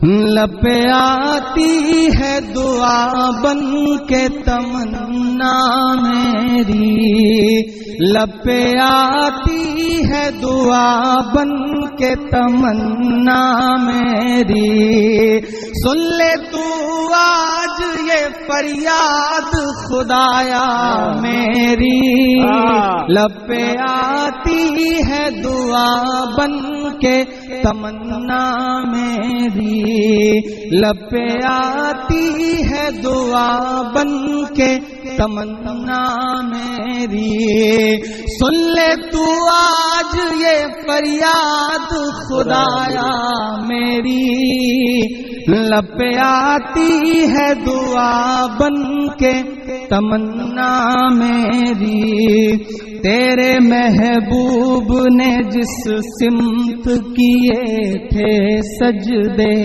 لپے آتی ہے دعا بن کے تمنا میری، لپے آتی ہے دعا بن کے تمنا میری، سن لے تو آج یہ فریاد خدایا میری، لپے آتی ہے دعا بن کے تمنا میری، لپے آتی ہے دعا بن کے تمنا میری، سن لے تو آج یہ فریاد خدایا میری، لپے آتی ہے دعا بن کے تمنا میری، تیرے محبوب نے جس سمت کیے تھے سجدے،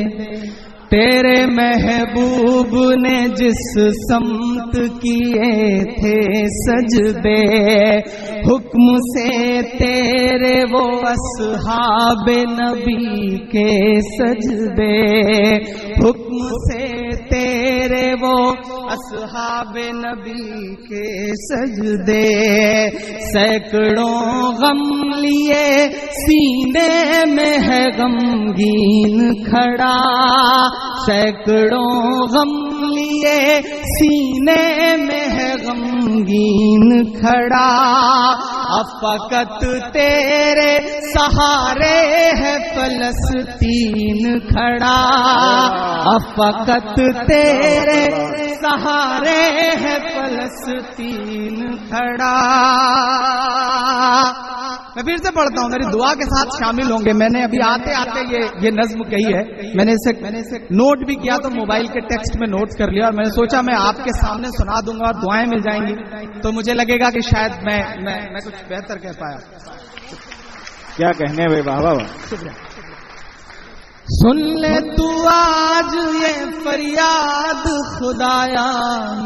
تیرے محبوب نے جس سمت کیے تھے سجدے، حکم سے تیرے وہ اصحاب نبی کے سجدے، حکم سے تیرے وہ اصحاب نبی کے سجدے، سینکڑوں غم لیے سینے میں ہے غمگین کھڑا، سینکڑوں غم لیے سینے میں ہے غمگین کھڑا، فقط تیرے سہارے ہے فلسطین کھڑا، فقط تیرے سہارے ہے فلسطین کھڑا۔ میں پھر سے پڑھتا ہوں، میری دعا کے ساتھ شامل ہوں گے۔ میں نے ابھی آتے آتے یہ نظم کہی ہے، میں نے اسے نوٹ بھی کیا تو موبائل کے ٹیکسٹ میں نوٹ کر لیا، اور میں نے سوچا میں آپ کے سامنے سنا دوں گا اور دعائیں مل جائیں گی تو مجھے لگے گا کہ شاید میں کچھ بہتر کہہ پایا۔ کیا کہنے بھائی، واہ واہ واہ، شکریہ۔ سن لے تو آج یہ فریاد خدایا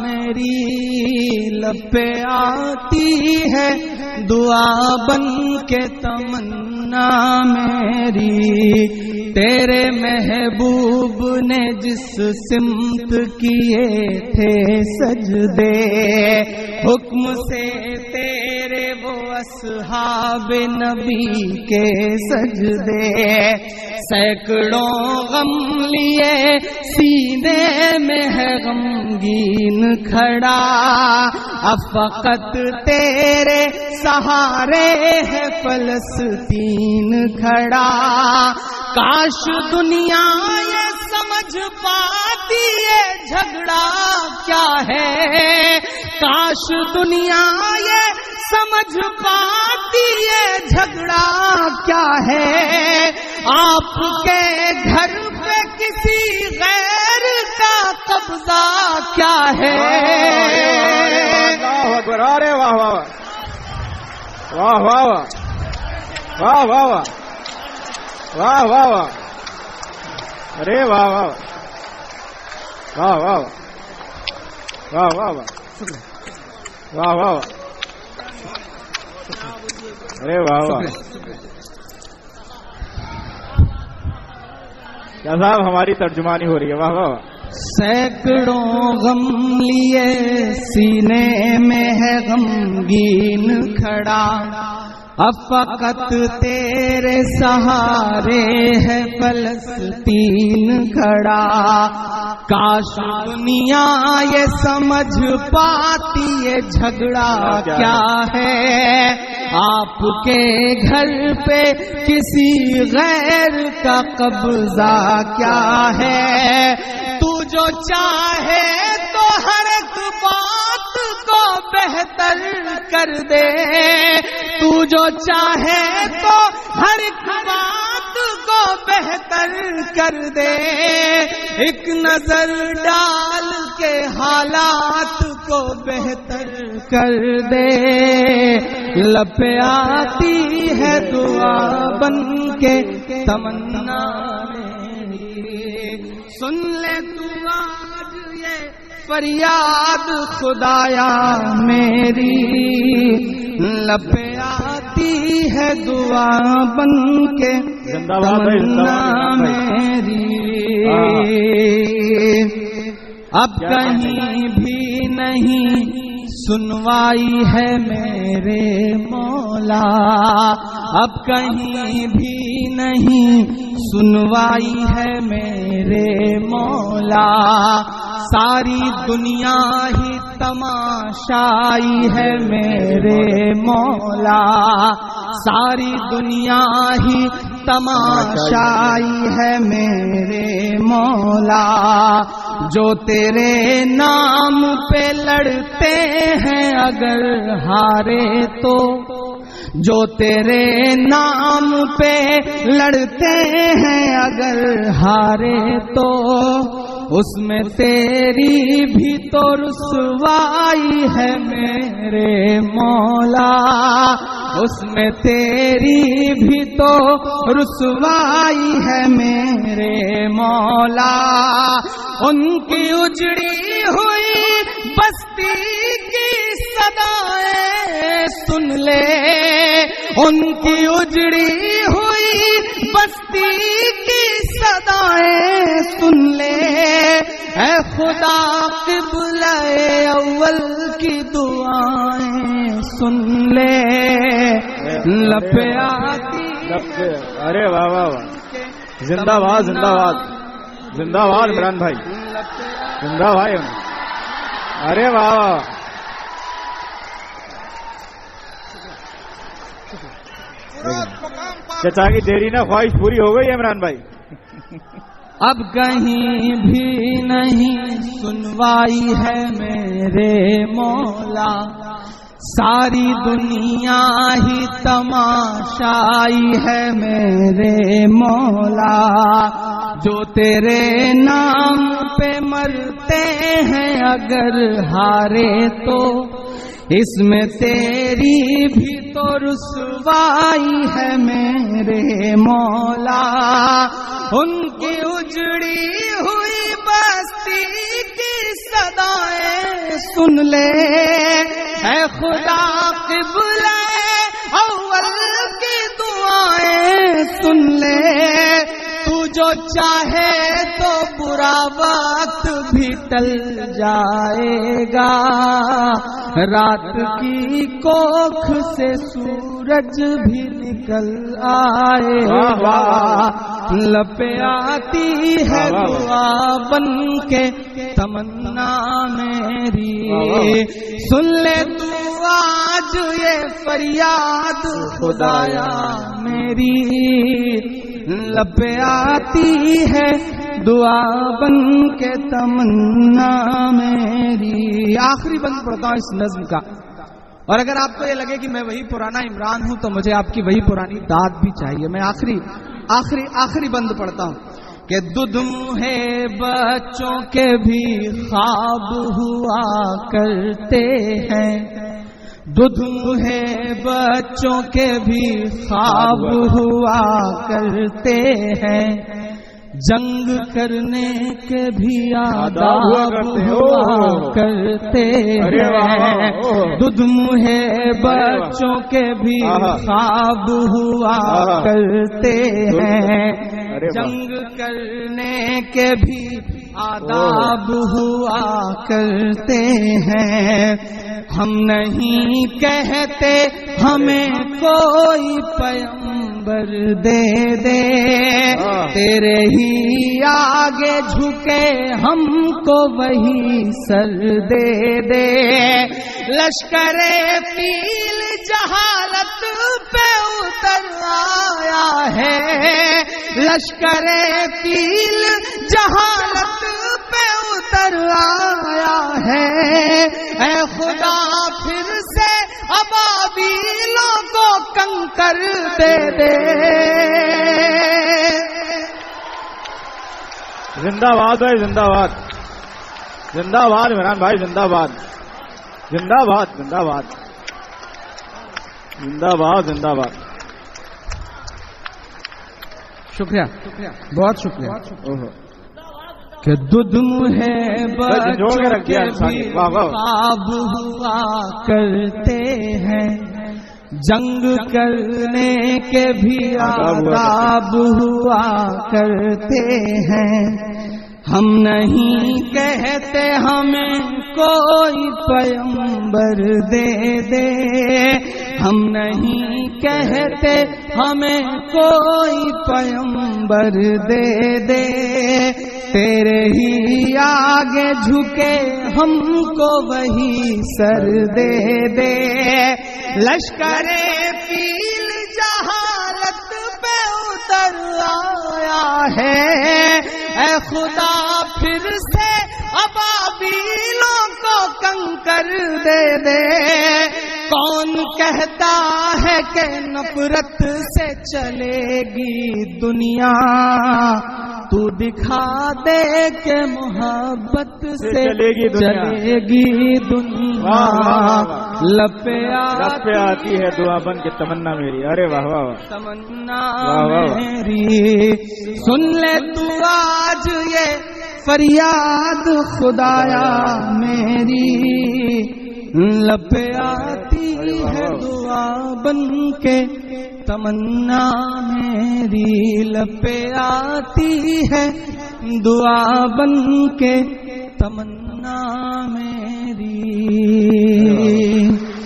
میری، لپے آتی ہے دعا بن کے تمنا میری، تیرے محبوب نے جس سمت کیے تھے سجدے، حکم سے تیرے وہ اصحاب نبی کے سجدے، سینکڑوں غم لیے سینے میں ہے غمگین کھڑا، فقط تیرے سہارے ہے فلسطین کھڑا، کاش دنیا یہ سمجھ پاتی یہ جھگڑا کیا ہے، کاش دنیا یہ سمجھ پاتی یہ جھگڑا کیا ہے، آپ کے گھر پہ کسی غیر کا قبضہ کیا ہے۔ ارے واہ واہ واہ واہ واہ واہ واہ واہ واہ واہ، ارے واہ واہ واہ واہ واہ واہ واہ واہ واہ، ارے واہ واہ، کیا صاحب ہماری ترجمانی ہو رہی ہے، واہ واہ واہ۔ سینکڑوں غم لیے سینے میں ہے غمگین کھڑا، فقط تیرے سہارے ہے فلسطین کھڑا، کاش دنیا یہ سمجھ پاتی یہ جھگڑا کیا ہے، آپ کے گھر پہ کسی غیر کا قبضہ کیا ہے، تو جو چاہے تو ہر ایک بات کو بہتر کر دے، تو جو چاہے تو ہر ایک بات کو بہتر کر دے، ایک نظر ڈال کے حالات کو بہتر کر دے، لپے آتی ہے دعا بن کے تمنا میری، سن لے تو آج یہ فریاد خدایا میری، لپے آتی ہے دعا بن کے تمنا میری۔ اب کہیں بھی نہیں سنوائی ہے میرے مولا، اب کہیں بھی نہیں سنوائی ہے میرے مولا، ساری دنیا ہی تماشائی ہے میرے مولا، ساری دنیا ہی تماشائی ہے میرے مولا، جو تیرے نام پہ لڑتے ہیں اگر ہارے تو، جو تیرے نام پہ لڑتے ہیں اگر ہارے تو، اس میں تیری بھی تو رسوائی ہے میرے مولا، اس میں تیری بھی تو رسوائی ہے میرے مولا، ان کی اجڑی ہوئی بستی کی صدائیں سن لے، ان کی اجڑی ہوئی بستی کی صدائیں سن لے، اے خدا قبلہ اول کی دعائیں سن لے، لب پہ آتی، ارے واہ واہ واہ، زندہ باد زندہ باد زندہ باد عمران بھائی، زندہ بھائی، ارے واہ واہ، چچا کی دیری نہ خواہش پوری ہو گئی عمران بھائی۔ اب کہیں بھی نہیں سنوائی ہے میرے مولا، ساری دنیا ہی تماشائی ہے میرے مولا، جو تیرے نام پہ مرتے ہیں اگر ہارے تو، اس میں تیری بھی تو رسوائی ہے میرے مولا، ان کی اجڑی ہوئی بستی کی صدائیں سن لے، اے خدا قبلہ اول کی دعائیں سن لے، تو جو چاہے تو برا وقت بھی ٹل جائے گا، رات کی کوکھ سے سورج بھی نکل آئے گا، لب آتی ہے دعا بن کے تمنا میری، سن لے تو آج یہ فریاد خدایا میری، لب آتی ہے دعا بن کے تمنا میری۔ آخری بند پڑھتا ہوں اس نظم کا، اور اگر آپ کو یہ لگے کہ میں وہی پرانا عمران ہوں تو مجھے آپ کی وہی پرانی داد بھی چاہیے۔ میں آخری بند پڑھتا ہوں کہ دودھ ہے بچوں کے بھی خواب ہوا کرتے ہیں، دودھ ہے بچوں کے بھی خواب ہوا کرتے ہیں، جنگ کرنے کے بھی آداب ہوا کرتے ہیں، دودھ ہے بچوں کے بھی خواب ہوا کرتے ہیں، جنگ کرنے کے بھی آداب ہوا کرتے ہیں، ہم نہیں کہتے ہمیں کوئی پیغمبر دے دے، تیرے ہی آگے جھکے ہم کو وہی سر دے دے، لشکر فیل جہالت پہ اتر آیا ہے، لشکر فیل جہالت پہ اتر آیا ہے، اے خدا پھر سے ابابیلوں کو کنکر دے دے۔ زندہ باد بھائی، زندہ باد، زندہ باد عمران بھائی، زندہ باد، زندہ باد، زندہ باد، زندہ باد، زندہ باد۔ شکریہ، بہت شکریہ۔ کہ دودھ ہے بچوں کے بھی خواب ہوا کرتے ہیں، جنگ کرنے کے بھی آداب ہوا کرتے ہیں، ہم نہیں کہتے ہمیں کوئی پیغمبر دے دے، ہم نہیں کہتے ہمیں کوئی پیغمبر دے دے، تیرے ہی آگے جھکے ہم کو وہی سر دے دے، لشکر فیل جہالت پہ اتر آیا ہے، اے خدا پھر سے ابابیلوں کو کنکر دے دے، کون کہتا ہے کہ نفرت سے چلے گی دنیا، تو دکھا دے کہ محبت سے چلے گی دنیا، لب پہ آتی ہے دعا بن کے تمنا میری، ارے واہ واہ واہ، تمنا میری، سن لے تو آج یہ فریاد خدایا میری، لب پہ آتی ہے دعا بن کے تمنا میری، لب پہ آتی ہے دعا بن کے تمنا میری۔